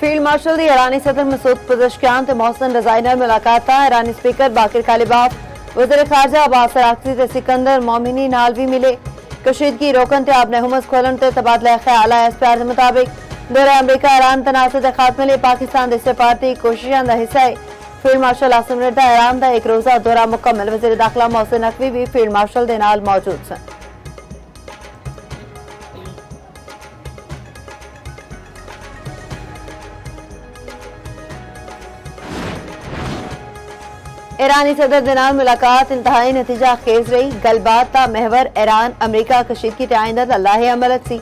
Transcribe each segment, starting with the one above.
Field marshal दी ईरानी सदर मसूद पज़शकियान ते मोहसिन रज़ाई नाल मुलाकात था। ईरानी स्पीकर बाकिर कालिबाफ, वज़ीर खारजा अब्बास अराग़ची ते सिकंदर मोमिनी नाल भी मिले। कशीदगी रोकन ते आपने हुमस खोलन ते तबादला ख्याल आया। इस प्यार के मुताबिक दौरे अमरीका ईरान तनाज़ुर दे खात्मे लई पाकिस्तान दे सफारती कोशिशां दा हिस्सा है। फील्ड मार्शल आसिम रज़ा ईरान दा एक रोज़ा दौरा मुकम्मल। वज़ीर दाखिला मोहसिन नकवी भी फील्ड मार्शल दे नाल मौजूद सन। ईरानी सदर दे नाल मुलाकात इंतहाई नतीजा खेज रही। गलबात का महवर ईरान अमरीका कशीदगी ते आइंदा दा लाहे अमलत सी।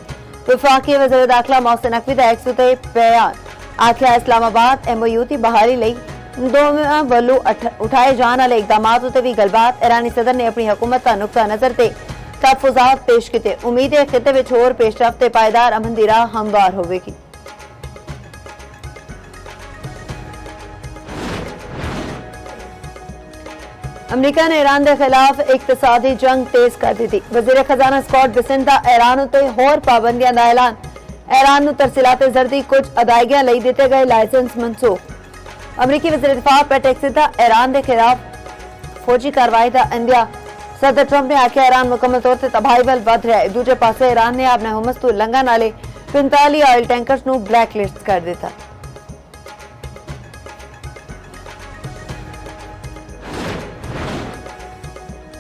वफाकी वज़ीर दाखिला मोहसिन नकवी दा एक सूते बयान आख्या इस्लामाबाद MOU दी बहाली लई दोवें वल्लों उठाए जाने वाले इकदामात उत्ते भी गलबात। ईरानी सदर ने अपनी हुकूमत का नुक्ता नजर ते तहफ़्फ़ुज़ात पेश कीते। उम्मीद है खिते विच होर पेशरफ्त ते पायदार अमन दी राह हमवार होवेगी। अमरीका ने ईरान के खिलाफ इक्तसादी जंग तेज कर दी थी। वज़ीर खजाना स्कॉट बेसेंट दा ईरान उत्ते होर पाबंदियां दा ऐलान। ईरान नूं तरसीलाते ज़रदी कुछ अदायगियां लई दिते गए लाइसेंस मनसूख। अमरीकी वज़ीर दिफा पैट हेक्स्ट दा ईरान के खिलाफ फौजी कार्रवाई का इंदिया। सदर ट्रंप ने आख्या ईरान मुकम्मल तौर पर तबाही वल वध रहा है। दूजे पासे ईरान ने अपने हुमस तो लंघन वाले 45 ऑयल टैंकर्स नूं ब्लैक लिस्ट कर दिता।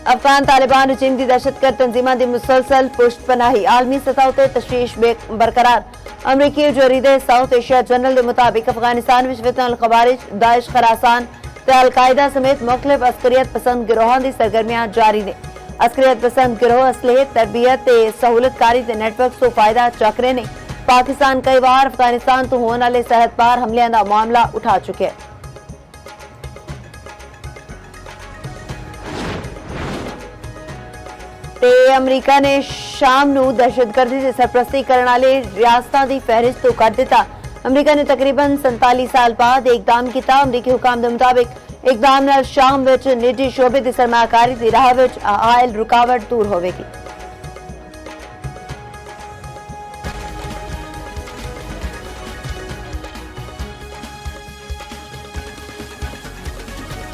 अफगान तालिबान रजीम की दहशतगर्द तंजीमां की मुसलसल पुष्ट पनाही। आलमी सतह पर तशवीश बरकरार। अमरीकी जरीदे साउथ एशिया जनरल के मुताबिक अफगानिस्तान में फितन अल खवारिज, दाइश, खरासान ते अलकायदा समेत मुख्तलिफ अस्करियत पसंद गिरोहों की सरगर्मियां जारी ने। अस्करियत पसंद गिरोह असलहे, तरबियत ते सहूलतकारी के नेटवर्क तो फायदा चक रहे ने। पाकिस्तान कई बार अफगानिस्तान तो होने वाले सरहद पार हमलियां का मामला उठा चुके हैं। अमरीका ने शाम नूं दहशतगर्दी से सरपरस्ती करने वाले रियासतां दी फहरिस्त तो कर दिता। अमरीका ने तकरीबन 47 साल बाद इकदाम किया। अमरीकी हुकाम के मुताबिक इकदाम नाल शाम विच निजी शोबे की सरमायाकारी की राह विच आयल रुकावट दूर होवेगी।